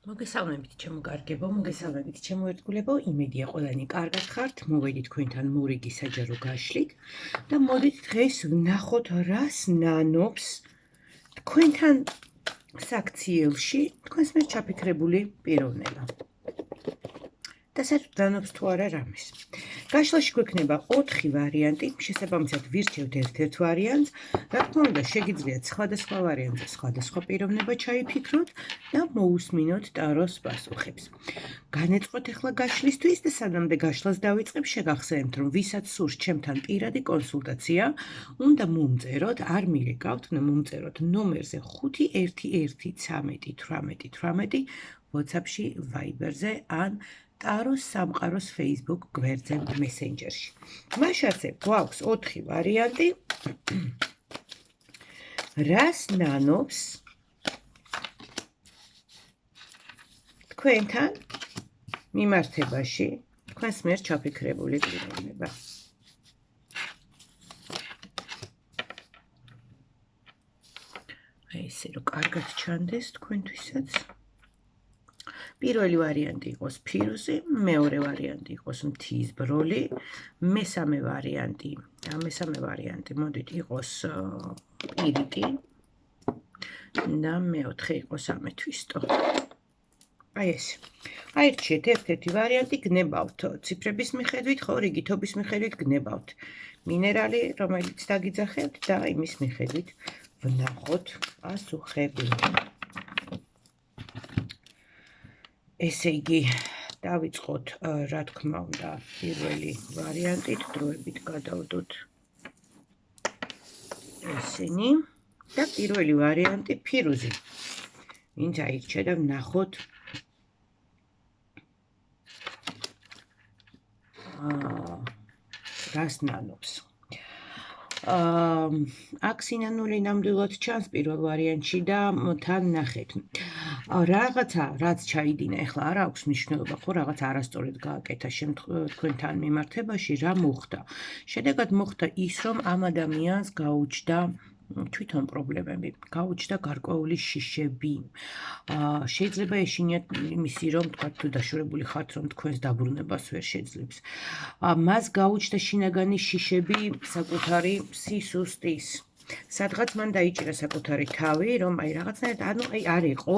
მოგესალმებით ჩემო კარგებო, მოგესალმებით ჩემო ერთგულებო, იმედია ყველანი კარგად ხართ, მოვედით თქვენთან მორიგი საჯარო გაშლით და მოდით დღეს ვნახოთ რას ნანობს თქვენთან საქციელში თქვენს მიერ ჩაფიქრებული პიროვნება. და საერთოდ ნანობს თუ არა რამეს. გაშლაში გვექნება 4 ვარიანტი, შესაბამისად ვირჩევთ ერთ-ერთ ვარიანტს, რა თქმა უნდა, შეგიძლიათ სხვადასხვა ვარიანტზე სხვადასხვა პიროვნება ჩაიფიქროთ და მოусმინოთ ტაროს პასუხებს. განეწყოთ ახლა გაშლისთვის და სანამდე გაშლას დავიწყებ, შეგახსენებთ, რომ ვისაც სურს ჩემთან პირადი კონსულტაცია, უნდა მომწეროთ, არ მირეკავთ, მომწეროთ ნომერზე 511131818 WhatsApp-ში, Viber-ზე ან ტაროს სამყაროს Facebook გვერდზე მესენჯერში. მაშასე გვაქვს 4 ვარიანტი. რას ნანობს თქვენთან მიმართებაში თქვენს მიერ ჩაფიქრებული პიროვნება. აი ესე რომ კარგად ჩანდეს თქვენთვისაც. პირველი ვარიანტი იყოს ფირუზი, მეორე ვარიანტი იყოს მთის ბროლი, მესამე ვარიანტი მოდით იყოს პირიტი და მეოთხე იყოს ამეთვისტო. აი ესე. აირჩიეთ ერთ-ერთი ვარიანტი, გნებავთ ციფრების მიხედვით, ხო, რიგითობის მიხედვით გნებავთ მინერალი, რომელიც დაგიძახებთ და იმის მიხედვით ვნახოთ პასუხები. ესე იგი, დავიწყოთ, რა თქმა უნდა, პირველი ვარიანტით, დროებით გადავდოთ ესენი და პირველი ვარიანტი ფირუზი. ვინც აირჩია და ვნახოთ რას ნანობს. აქ სინანული ნამდვილად ჩანს პირველ ვარიანტში და თან ნახეთ. რაღაცა, რაც ჩაიდინა, ეხლა არ აქვს მნიშვნელობა, ხო, რაღაც არასწორად გააკეთა თქვენთან მიმართებაში, რა მოხდა. შედეგად მოხდა ის, რომ ამ ადამიანს გაუჩნდა თვითონ პრობლემები, გაუჩნდა გარკვეული შიშები. შეიძლება ეშინიათ იმისი, რომ თქვათ თუ დაშორებული ხართ, რომ თქვენს დაბრუნებას ვერ შეძლებს. მას გაუჩნდა შინაგანი შიშები საკუთარი სისუსტის. სადღაც მან დაიჭირა საკუთარი თავი, რომ აი რაღაცნაირად, ანუ აი არ იყო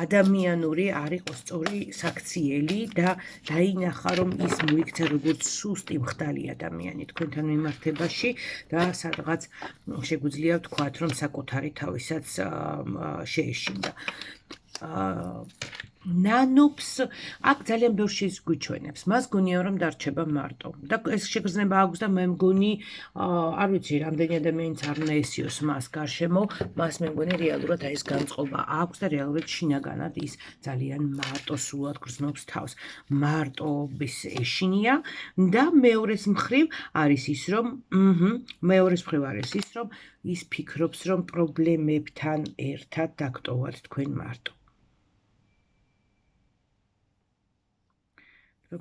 ადამიანური, არ იყო სწორი საქციელი და დაინახა, რომ ის მოიქცა როგორც სუსტი მხდალი ადამიანი თქვენთან მიმართებაში და სადღაც შეგვიძლია ვთქვათ, რომ საკუთარი თავისაც შეეშინდა. ნანობს, აქ ძალიან ბევრ შეს გვიჩვენებს. მას გონია, რომ დარჩება მარტო. და ეს შეგრძნება აქვს და მე მგონი, არ ვიცი, რამდენი ადამიანიც არ უნდა ესიოს მას გარშემო, მას მე მგონი რეალურად აი ეს განწყობა აქვს და რეალურად შინაგანად ის ძალიან მარტო სულად გრძნობს თავს. მარტობის ეშინია და მეორეს მხრივ არის ის, რომ ის ფიქრობს, რომ პრობლემებთან ერთად დაგტოვათ თქვენ მარტო.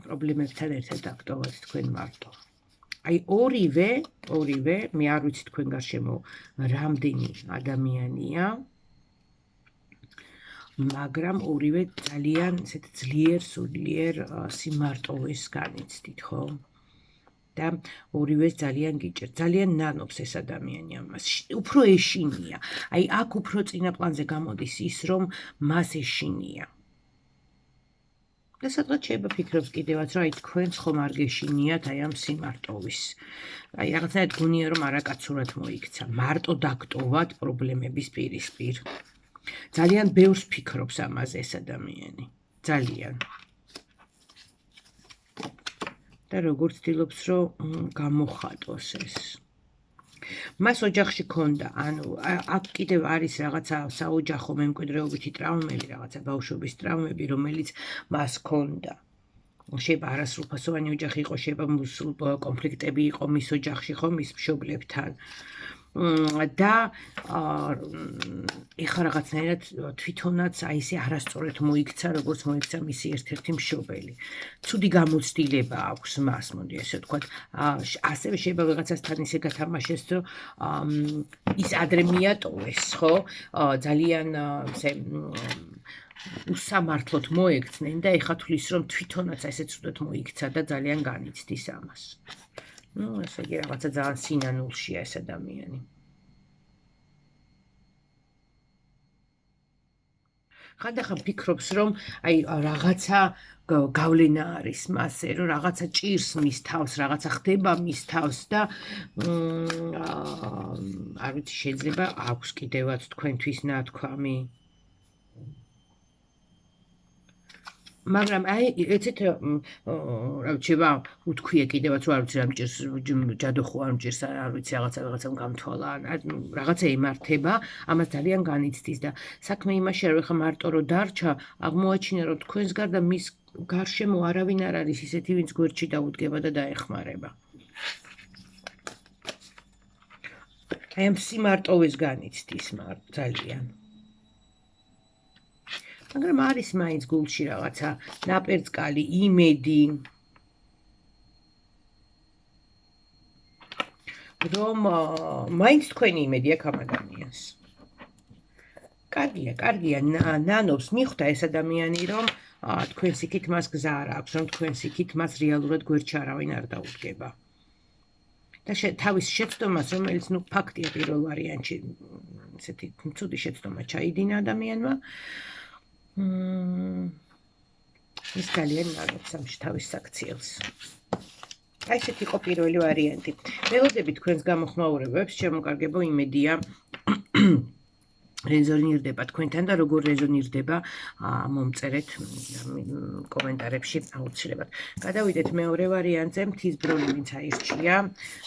პრობლემებთან ერთად დაგტოვათ თქვენ მარტო. აი ორივე, მე არ ვიცი თქვენ გარშემო რამდენი ადამიანია, მაგრამ ორივე ძალიან ესეთ ძლიერ სიმარტოვეს განიცდით, ხო? და ორივეს ძალიან გიჭერთ, ძალიან ნანობს ეს ადამიანი ამას. უფრო ეშინია. აი აქ უფრო წინა პლანზე გამოდის ის, რომ მას ეშინია. და სადღაც შეიძლება ფიქრობს კიდევაც, რომ აი თქვენს ხომ არ გეშინიათ აი ამ სიმარტოვის. აი რაღაცნაირად გონია, რომ არაკაცურად მოიქცა. მარტო დაგტოვათ პრობლემების პირისპირ. ძალიან ბევრს ფიქრობს ამაზე ეს ადამიანი. ძალიან. და როგორც ცდილობს, რომ გამოხატოს ეს. მას ოჯახში ქონდა, ანუ აქ კიდევ არის რაღაცა საოჯახო მემკვიდრეობითი ტრაუმები, რაღაცა ბავშვობის ტრაუმები, რომელიც მას ქონდა. შეიძლება არასრულფასოვანი ოჯახი იყო, შეიძლება კონფლიქტები იყო მის ოჯახში, ხო, მის მშობლებთან. და ეხლა რაღაცნაირად თვითონაც აი ესე არასწორად მოიქცა, როგორც მოიქცა მისი ერთ-ერთი მშობელი. ცუდი გამოცდილება აქვს მას, მოდი ესე ვთქვათ. ასევე შეიძლება ვიღაცასთან ისე გათამაშეს, რომ ის ადრე მიატოვეს, ხო? ძალიან ესე უსამართლოდ მოექცნენ და ეხლა თulis რომ თვითონაც ესე ცუდად მოიქცა და ძალიან განიცდის ამას. ესე იგი რაღაცა ძალიან სინანულშია ეს ადამიანი. ხანდახან ფიქრობს, რომ აი რაღაცა გავლენა არის მასზე, რომ რაღაცა ჭირს მის თავს, რაღაცა ხდება მის თავს და არ ვიცი, შეიძლება აქვს კიდევაც თქვენთვის ნათქვამი. მაგრამ აი ეცეთ რა ვჩება უთქვია კიდევაც რომ არ ვიცი რა მჭირს ჯადოხო არ მჭირს არ ვიცი რაღაცამ გამთვალა რაღაცა ემართება ამას ძალიან განიცდის და საქმე იმაშია რომ ხა მარტო რომ დარჩა აღმოაჩინა რომ თქვენს გარდა მის გარშემო არავინ არ არის ისეთი ვინც გვერდში დაუდგება და დაეხმარება აი ამ სიმარტოვეს განიცდის ძალიან მაგრამ არის მაინც გულში რაღაცა ნაპერწკალი, იმედი რომ მაინც თქვენი იმედი აქვს ამ ადამიანს. კარგია, ნანობს მიხვდა ეს ადამიანი რომ თქვენს იქით მას გზა არ აქვს, რომ თქვენს იქით მას რეალურად გვერდში არავინ არ დაუდგება. და თავის შეცდომას, რომელიც ფაქტია პირველ ვარიანტში, ესეთი ცუდი შეცდომა ჩაიდინა ადამიანმა. ის ძალიან ნანობს ამ თავის საქციელს. აი ესეთი იყო პირველი ვარიანტი. ველოდებით თქვენს გამოხმაურებებს, შემოკარგებო იმედია რეზონირდება თქვენთან და როგორ რეზონირდება მომწერეთ კომენტარებში აუცილებლად. გადავიდეთ მეორე ვარიანტზე, მთის ბროლი ვინც აირჩია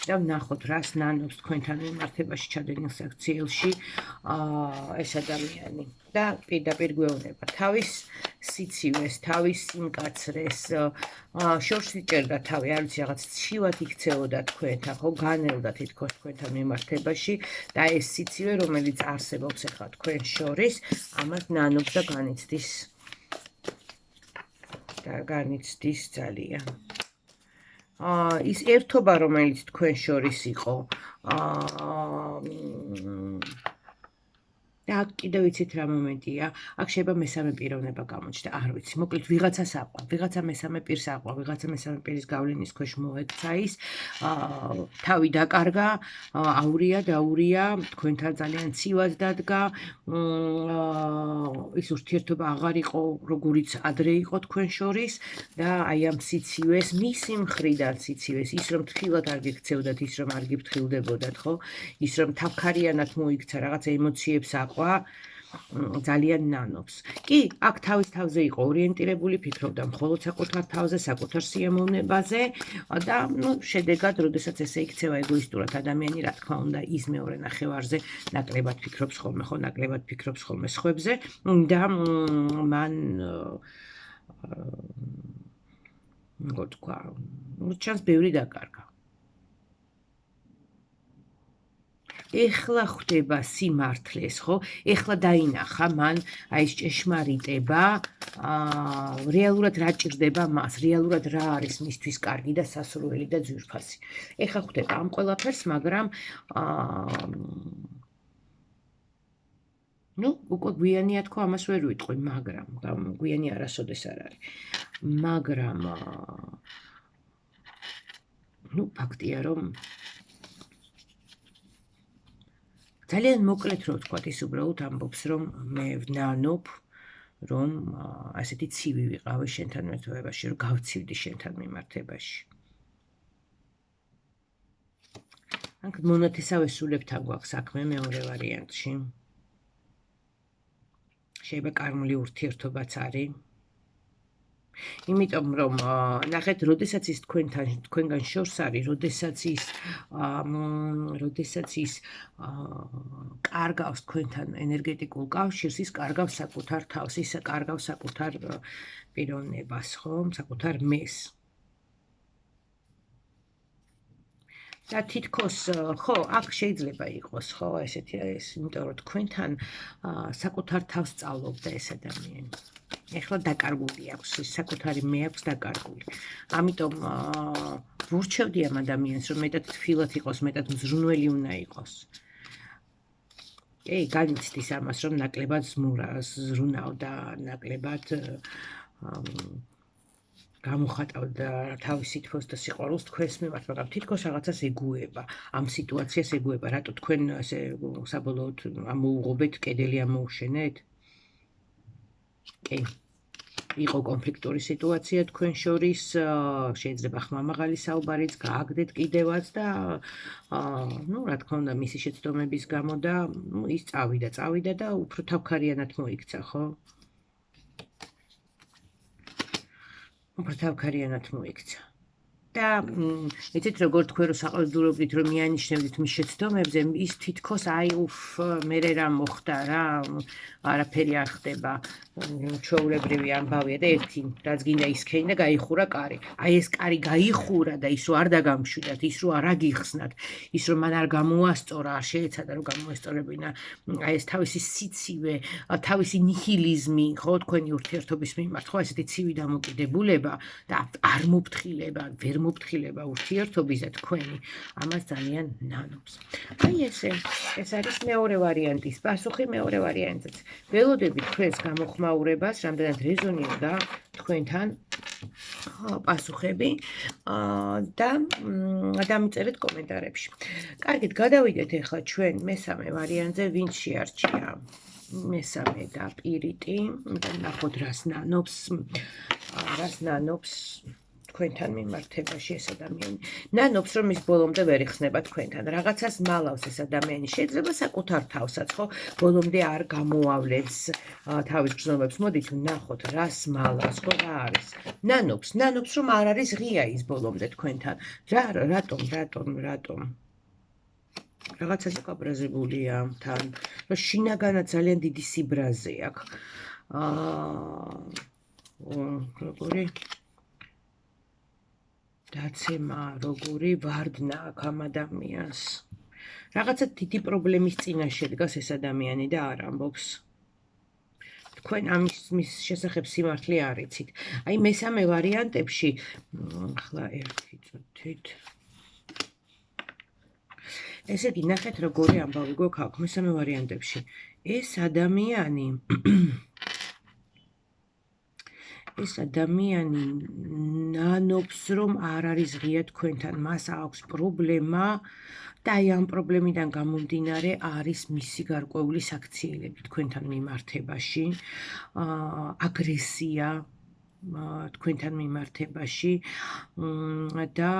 და ვნახოთ რას ნანობს თქვენთან მიმართებაში ჩადენილ საქციელში ეს ადამიანი. და პირდაპირ გვეუბნება თავის სიცივეს, თავის სიმკაცრეს, შორს იჭერდა თავი, არ ვიცი, რაღაც ცივად იქცეოდა თქვენთან, ხო, განელდა თითქოს თქვენთან მიმართებაში და ეს სიცივე, რომელიც არსებობს ახლა თქვენ შორის, ამას ნანობს და განიცდის ძალიან. ის ერთობა, რომელიც თქვენ შორის იყო, და აქ კიდევ ვიცით რა მომენტია, აქ შეიძლება მესამე პიროვნება გამოჩნდა, არ ვიცი, მოკლედ ვიღაცას აყვა, ვიღაცა მესამე პირს აყვა, ვიღაცა მესამე პირის გავლენის ქვეშ მოექცა ის, თავი დაკარგა, დაურია, თქვენთან ძალიან ცივად დადგა, ის ურთიერთობა აღარ იყო, როგორიც ადრე იყო თქვენ შორის და აი ამ სიცივეს, მისი მხრიდან სიცივეს, ის რომ თბილად არ გიქცევდათ, ის რომ არ გიფრთხილდებოდათ, ხო? ის რომ თავქარიანად მოიქცა, რაღაცა ემოციებს აყვა ძალიან ნანობს. კი, აქ თავის თავზე იყო ორიენტირებული, ფიქრობდა მხოლოდ საკუთარ თავზე, საკუთარ სიამოვნებაზე და შედეგად, როდესაც ესე იქცევა ეგოისტურად ადამიანი, რა თქმა უნდა, ის მეორე ნახევარზე ნაკლებად ფიქრობს ხოლმე სხვებზე და მან როგორ თქვა, ჩანს ბევრი დაკარგა. ეხლა ხდება სიმართლეს, ხო? ეხლა დაინახა მან აი ეს ჭეშმარიტება, რეალურად რა ჭირდება მას, რეალურად რა არის მისთვის კარგი და სასურველი და ძვირფასი. ეხლა ხდება ამ ყველაფერს, მაგრამ უკვე გვიანია თქო, ამას ვერ ვიტყვი, მაგრამ გვიანი არასოდეს არ არის. მაგრამ ფაქტია, რომ ძალიან მოკლედ რო ვთქვათ, ის უბრალოდ ამბობს, რომ მე ვნანობ, რომ ასეთი ცივი ვიყავი შენთან მიმართებაში, რომ გავცივდი შენთან მიმართებაში. აქ მონათესავე სულებთან გვაქვს საქმე მეორე ვარიანტში. შეიძლება კარმული ურთიერთობაც არის. იმიტომ რომ ნახეთ, როდესაც ის თქვენგან შორს არის, როდესაც ის კარგავს თქვენთან ენერგეტიკულ კავშირს, ის კარგავს საკუთარ თავს, ის კარგავს საკუთარ პიროვნებას, ხო, საკუთარ მეს. და თითქოს ხო, აქ შეიძლება იყოს ხო ესეთი ეს, იმიტომ რომ თქვენთან საკუთარ თავს სწავლობდა ეს ადამიანი. ეხლა დაკარგული აქვს, საკუთარი მე აქვს დაკარგული. ამიტომ ვურჩევდი ამ ადამიანს, რომ მეტად თბილად იყოს, მეტად მზრუნველი უნდა იყოს. განიცდის ამას, რომ ნაკლებად ზრუნავ და ნაკლებად გამოხატავდა თავისი თვალს და სიყვარულს თქვენს მიმართ, მაგრამ თითქოს რაღაცას ეგუება, ამ სიტუაციას ეგუება, რატო თქვენ ასე საბოლოოდ ამოუღობეთ, კედელი ამოუშენეთ? კი. იყო კონფლიქტური სიტუაცია თქვენ შორის, შეიძლება ხმამაღალი საუბარიც გააგდეთ კიდევაც და რა თქმა უნდა მისი შეცდომების გამო და ის წავიდა და უფრო თავქარიანად მოიქცა, ხო? უფრო თავქარიანად მოიქცა. და იცით როგორ თქვენ რო საყოველთაობდით რომ მიანიშნებდით მის შეცდომებზე, ის თითქოს მერე რა მოხდა რა, არაფერი არ ხდება. ჩვეულებრივი ამბავია და ერთი რაც გინდა ისქენი და გაიხურა კარი. ეს კარი გაიხურა და ის რო არ დაგამშვიდათ, ის რო არ აგიხსნათ, ის რომ მან არ გამოასწორა, არ შეეცადა რომ გამოესწორებინა ეს თავისი სიცივე, თავისი ნიჰილიზმი, ხო, თქვენი ურთიერთობის მიმართ, ხო, ესეთი ცივი დამოკიდებულება და არ მოფრთხილება, ვერ მოფრთხილება ურთიერთობისა თქვენი, ამას ძალიან ნანობს. ეს არის მეორე ვარიანტის პასუხი, მეორე ვარიანტიც. ველოდებით თქვენს გამოხმაურებას, რამდენად რეზონირდა თქვენთან პასუხები და დამიწერეთ კომენტარებში. კარგით, გადავიდეთ ახლა ჩვენ მესამე ვარიანტზე, ვინც შეარჩია მესამე და პირიტი, ნახოთ რას ნანობს თქვენთან მიმართებაში ეს ადამიანი. ნანობს რომ ის ბოლომდე ვერ იხსნება თქვენთან. რაღაცას მალავს ეს ადამიანი. შეიძლება საკუთარ თავსაც, ხო, ბოლომდე არ გამოავლენს თავის გრძნობებს. მოდით ვნახოთ რას მალავს, ხო, რა არის. ნანობს რომ არ არის ღია ის ბოლომდე თქვენთან. რატომ? რაღაცაზე გაბრაზებულია თან. რომ შინაგანად ძალიან დიდი სიბრაზე აქვს. როგორი დაცემა, როგორი ვარდნა აქვს ამ ადამიანს. რაღაცა დიდი პრობლემის წინაშე დგას ეს ადამიანი და არ ამბობს. თქვენ ამის შესახებ სიმართლე არ იცით. აი მესამე ვარიანტებში, ახლა ერთი წუთით. ესე იგი, ნახეთ როგორი ამბავი გვაქვს აქ მესამე ვარიანტებში. ეს ადამიანი ნანობს რომ არ არის ღია თქვენთან, მას აქვს პრობლემა და აი ამ პრობლემიდან გამომდინარე არის მისი გარკვეული საქციელები თქვენთან მიმართებაში, აგრესია თქვენთან მიმართებაში და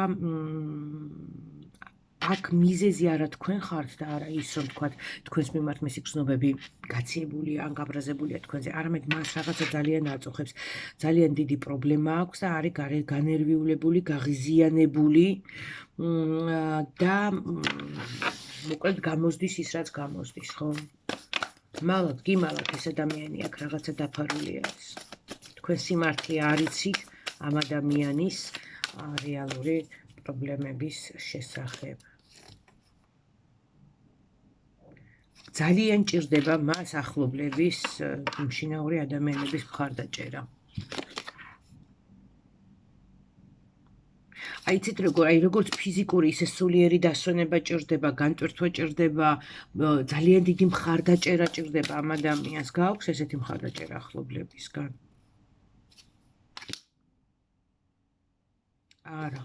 აქ მიზეზი არა თქვენ ხართ და არა ის რომ თქვათ თქვენს მიმართ მისი გრძნობები გაციებულია ან გაბრაზებულია თქვენზე, არამედ მას რაღაცა ძალიან აწუხებს, ძალიან დიდი პრობლემა აქვს და არის განერვიულებული, გაღიზიანებული და მოკლედ გამოსდის ის რაც გამოსდის, ხო? გიმალავთ ეს ადამიანი აქ რაღაცა დაფარული არის. თქვენ სიმართლე არ იცით ამ ადამიანის რეალური პრობლემების შესახებ. ძალიან ჭირდება მას ახლობლების, მშინაური ადამიანების მხარდაჭერა. იცით როგორც ფიზიკური, ისე სულიერი დასვენება ჭირდება, განტვირთვა ჭირდება, ძალიან დიდი მხარდაჭერა ჭირდება ამ ადამიანს. გააქვს ესეთი მხარდაჭერა ახლობლებისგან? არა.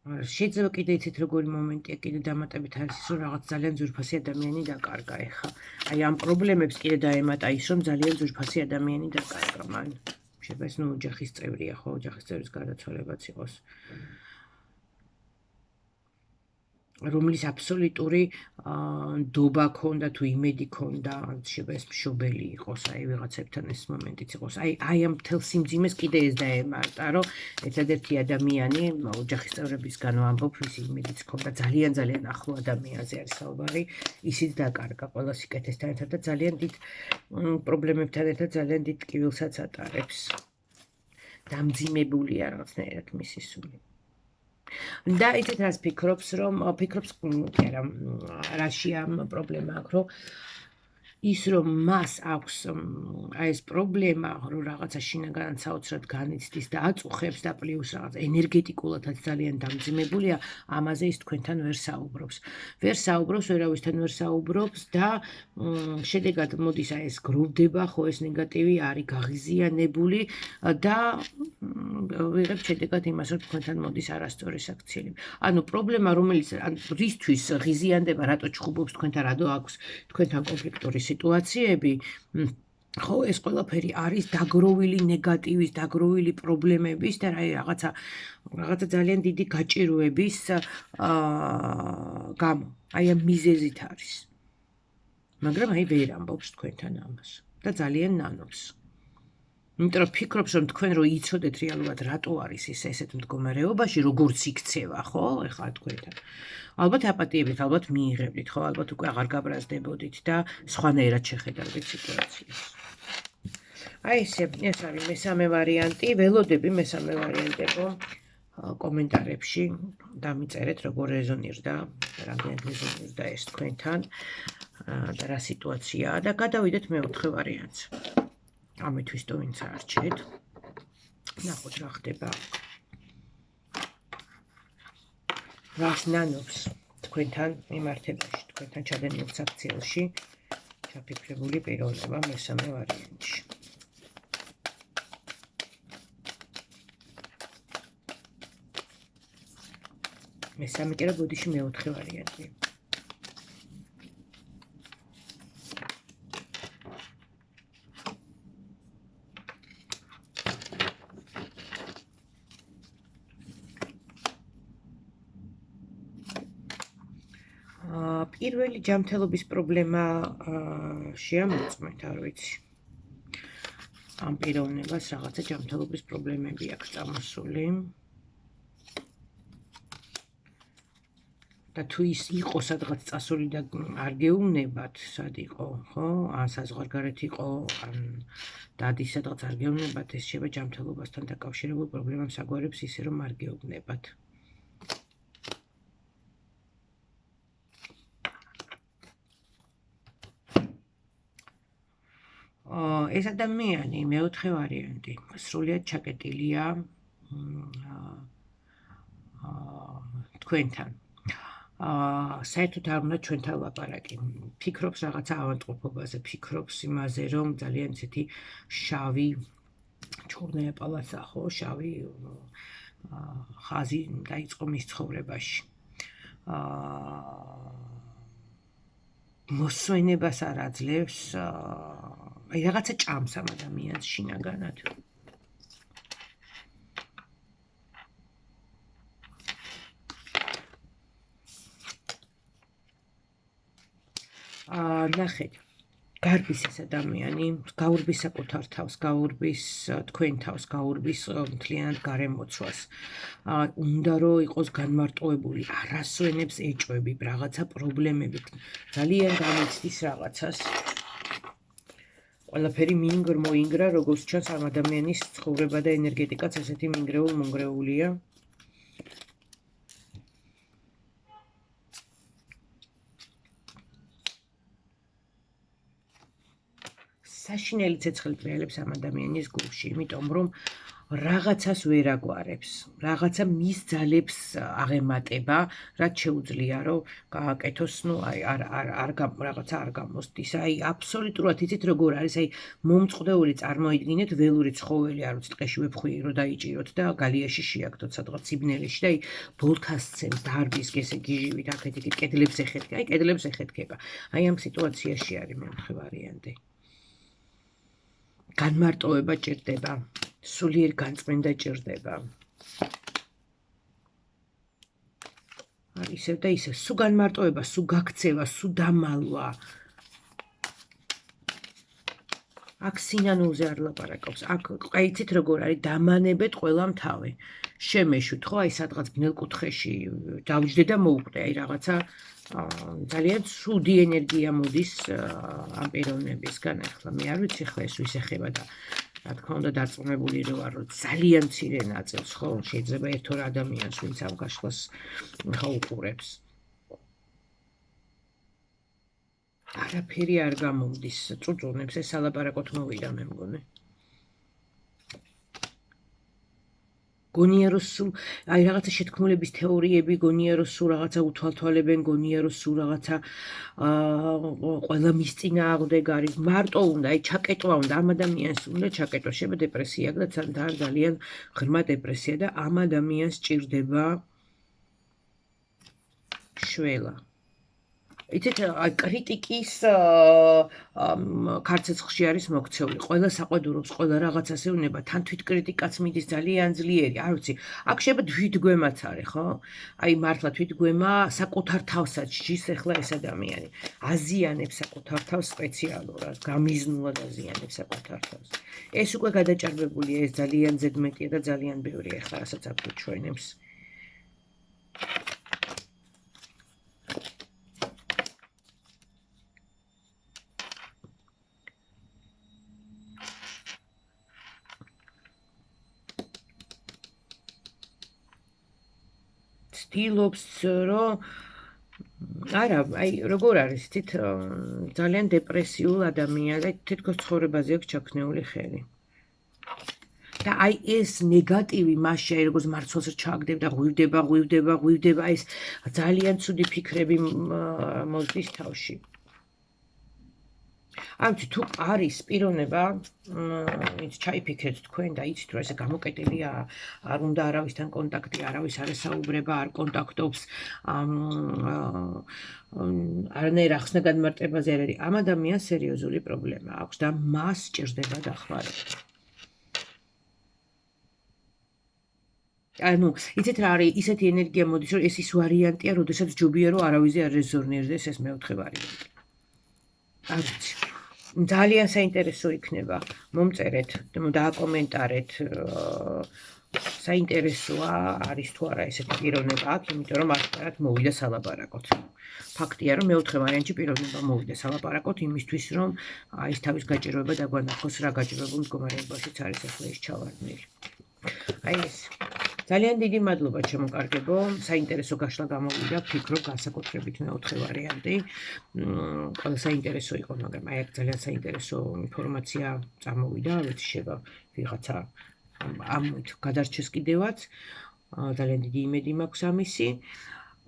შეიძლება კიდე იცით როგორი მომენტია, კიდე დამატებით არის ის, რომ რაღაც ძალიან ძვირფასი ადამიანი დაკარგა ეხა. აი ამ პრობლემებს კიდე დაემატა ის, რომ ძალიან ძვირფასი ადამიანი დაკარგა მან. შეიძლება ეს ოჯახის წევრია, ხო, ოჯახის წევრის გარდაცვალებაც იყოს. რომლის აბსოლუტური ნდობა ქონდა თუ იმედი ქონდა, შეიძლება ეს მშობელი იყოს, აი ვიღაცებთან ეს მომენტიც იყოს. აი ამ მთელ სიმძიმეს კიდე ეს დაემატა, რომ ერთადერთი ადამიანი ოჯახის წევრებისგან ვამბობ, ვისი იმედიც ქონდა, ძალიან ახლო ადამიანზე არის საუბარი, ისიც დაკარგა ყველა სიკეთესთან ერთად და ძალიან დიდ პრობლემებთან ერთად ძალიან დიდ ტკივილსაც ატარებს. დამძიმებულია რაღაცნაირად მისი სული. და იცით რას ფიქრობს, რომ რაში ამ პრობლემა აქვს, რომ ის რომ მას აქვს აი ეს პრობლემა, რომ რაღაცა შინაგანად საოცრად განიცდის და აწუხებს და პლუს რაღაც ენერგეტიკულადაც ძალიან დამძიმებულია, ამაზე ის თქვენთან ვერ საუბრობს. ვერ საუბრობს, ვერავისთან ვერ საუბრობს და შედეგად მოდის აი ეს გროვდება, ხო ეს ნეგატივი არის გაღიზიანებული და ვიღებთ შედეგად იმას, რომ თქვენთან მოდის არასწორი საქციელები. ანუ პრობლემა, რომელიც რისთვის ღიზიანდება, რატო ჩხუბობს თქვენთან, რატო აქვს თქვენთან კონფლიქტური სიტუაციები, ხო ეს ყველაფერი არის დაგროვილი ნეგატივის, დაგროვილი პრობლემების და რაღაცა ძალიან დიდი გაჭირვების გამო. აი ამ მიზეზით არის. მაგრამ აი ვერ ამბობს თქვენთან ამას და ძალიან ნანობს. იმიტომ რომ ფიქრობს, რომ თქვენ რო იცოდეთ რეალურად რატო არის ის ესეთ მდგომარეობაში, როგორც იქცევა, ხო, ეხლა თქვენთან. ალბათ აპატიებით, ალბათ მიიღებდით, ხო, ალბათ უკვე აღარ გაბრაზდებოდით და სხვანაირად შეხედავდით სიტუაციას. აი ეს არის მესამე ვარიანტი, ველოდები მესამე ვარიანტებო კომენტარებში დამიწერეთ, როგორ რეზონირდა, რამდენად რეზონირდა ეს თქვენთან და რა სიტუაციაა და გადავიდეთ მეოთხე ვარიანტს. ამისთვის თუ ვინც არჩეთ. ნახოთ რა ხდება. რას ნანობს თქვენთან მიმართებაში, თქვენთან ჩადენილ საქციელში ჩაფიქრებული პიროვნება მესამე ვარიანტში. მესამე კი რა ბოდიში მეოთხე ვარიანტი. პირველი ჯანმრთელობის პრობლემა შეამოწმეთ, არ ვიცი. ამ პიროვნებას რაღაცა ჯანმრთელობის პრობლემები აქვს წამოსული. და თუ ის იყო სადღაც წასული და არ გეუბნებათ, სად იყო, ხო? ან საზღვარგარეთ იყო, ან დადის სადღაც არ გეუბნებათ, ეს შეება ჯანმრთელობასთან დაკავშირებულ პრობლემებს აგვარებს ისე რომ არ გეუბნებათ. ეს ადამიანი მეოთხე ვარიანტი სრულიად ჩაკეტილია თქვენთან. საერთოდ არ უნდა ჩვენთან ლაპარაკი. ფიქრობს რაღაცა ავადმყოფობაზე, ფიქრობს იმაზე, რომ ძალიან ისეთი შავი ჩხურნია პალაცა, ხო, შავი ხაზი დაიწყო მის ცხოვრებაში. მოსვენებას არ აძლევს, აი რაღაცა ჭამს ამ ადამიანს შინაგანად. ნახეთ, გარბის ეს ადამიანი, გაურბის საკუთარ თავს, გაურბის თქვენ თავს, გაურბის მთლიანად გარემოცვას. უნდა რომ იყოს განმარტოებული, არასვენებს ეჭვები, რაღაცა პრობლემებით, ძალიან გამიცდის რაღაცას. ყველაფერი მოინგრა, როგორც ჩანს ამ ადამიანის ცხოვრება და ენერგეტიკაც ესეთი მინგრეულ-მონგრეულია. საშინელი ცეცხლი ტრიალებს ამ ადამიანის გულში, იმიტომ რომ რაღაცას ვერ აგვარებს, რაღაცა მის ძალებს აღემატება, რაც შეუძლია რომ გააკეთოს, ნუ აი რაღაცა არ გამოსდის. აი აბსოლუტურად იცით როგორ არის, აი მომწყდეული წარმოიდგინეთ ველური ცხოველი, არ ვიცი, ტყეში ვეფხვი რომ დაიჭიროთ და გალიაში შეაგდოთ სადღაც სიბნელეში და აი ბოლთას ცემს, დარბის გესე გიჟივით აქეთ-იქით კედლებს ეხეთქება, აი კედლებს ეხეთქება. აი ამ სიტუაციაში არის მეოთხე ვარიანტი. განმარტოვება ჭირდება, სულიერ განწმენდა ჭირდება. ისევ და ისევ, სულ განმარტოვება, სულ გაქცევა, სულ დამალვა. აქ სინანულზე არ ლაპარაკობს. აქ იცით როგორ არის, დამანებეთ ყველამ თავი. შემეშვით, ხო, აი სადღაც ბნელ კუთხეში დავჯდე და მოუკვდე, აი რაღაცა ძალიან ცუდი ენერგია მოდის ამ პიროვნებისგან. ახლა მე არ ვიცი ხლა ეს ვის ეხება და რა თქმა უნდა დარწმუნებული რო ვარ რომ ძალიან მცირე ნაწილს ხო შეიძლება ერთ-ორ ადამიანს ვინც ამ გაშლას ხო უყურებს არაფერი არ გამომდის წუწუნებს ეს ალაპარაკოთ მოვიდა მე მგონი გონია რომ სულ აი რაღაცა შეთქმულების თეორიები გონია რომ სულ რაღაცა უთვალთვალებენ გონია რომ სულ რაღაცა ყველა მის წინააღმდეგ არის მარტო უნდა აი ჩაკეტვა უნდა ამ ადამიანს უნდა ჩაკეტვა შეიძლება დეპრესია და ძალიან ღრმა დეპრესია და ამ ადამიანს ჭირდება შველა იცით კრიტიკის ქარცეცხლში არის მოქცეული ყველა საყვედურობს ყველა რაღაცას ეუბნება თან თვითკრიტიკაც მიდის ძალიან ძლიერი არ ვიცი აქ შეიძლება თვითგვემაც არის ხო აი მართლა თვითგვემა საკუთარ თავსაც ჯის ახლა ეს ადამიანი აზიანებს საკუთარ თავს სპეციალურად გამიზნულად აზიანებს საკუთარ თავს ეს უკვე გადაჭარბებულია ეს ძალიან ზედმეტია და ძალიან ბევრი ახლა რასაც აქ ჩვენებს ცდილობს რომ არა აი როგორ არის იცით ძალიან დეპრესიულ ადამიანს და თითქოს ცხოვრებაზე აქვს ჩაქნეული ხელი და აი ეს ნეგატივი მასში აი როგორც მარცვალს ჩააგდებ და ღვივდება ეს ძალიან ცუდი ფიქრები მოსდის თავში ამით თუ არის პიროვნება ის ჩაიფიქრეთ თქვენ და იცით რომ ესე გამოკეტილია არ უნდა არავისთან კონტაქტი არავის არ ესაუბრება არ კონტაქტობს არანაირ ახსნა განმარტებაზე არ არის ამ ადამიანს სერიოზული პრობლემა აქვს და მას ჭირდება დახმარება ანუ იცით რა არის ისეთი ენერგია მოდის რომ ეს ის ვარიანტია როდესაც ჯობია რომ არავის არ რეზონირდეს ეს მეოთხე ვარიანტი არ ვიცი ძალიან საინტერესო იქნება მომწერეთ დააკომენტარეთ საინტერესოა არის თუ არა ესეთი პიროვნება აქ იმიტომ რომ ასპარად მოვიდა სალაპარაკოთ ფაქტია რომ მეოთხე ვარიანტში პიროვნება მოვიდა სალაპარაკოთ იმისთვის რომ ის თავის გაჭირვება დაგვანახოს რა გაჭირვებულ მდგომარეობაშიც არის ახლა ეს ჩავარდნილი აი ეს ძალიან დიდი მადლობა ჩემოკარგებო საინტერესო გაშლა გამოვიდა ფიქრობ განსაკუთრებით მეოთხე ვარიანტი ყველა საინტერესო იყო მაგრამ აი აქ ძალიან საინტერესო ინფორმაცია წამოვიდა ვიცი შევა ვიღაცა ამით გადარჩეს კიდევაც ძალიან დიდი იმედი მაქვს ამისი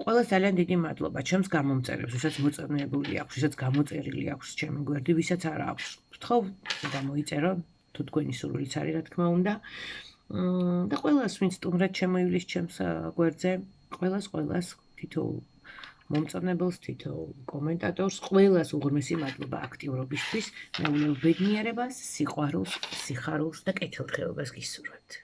ყველას ძალიან დიდი მადლობა ჩემს გამომწერებს ვისაც მოწონებული აქვს ვისაც გამოწერილი აქვს ჩემი გვერდი ვისაც არ აქვს ვთხოვ გამოიწერო თუ თქვენი სურვილიც არის რა თქმა უნდა და ყველას ვინც სტუმრად შემოივლის ჩემს გვერდზე ყველას თითოეულ მომწონებელს თითოეულ კომენტატორს ყველას უღრმესი მადლობა აქტიურობისთვის მეუღლელ ბედნიერებას სიყვარულს სიხარულს და კეთილდღეობას გისურვებთ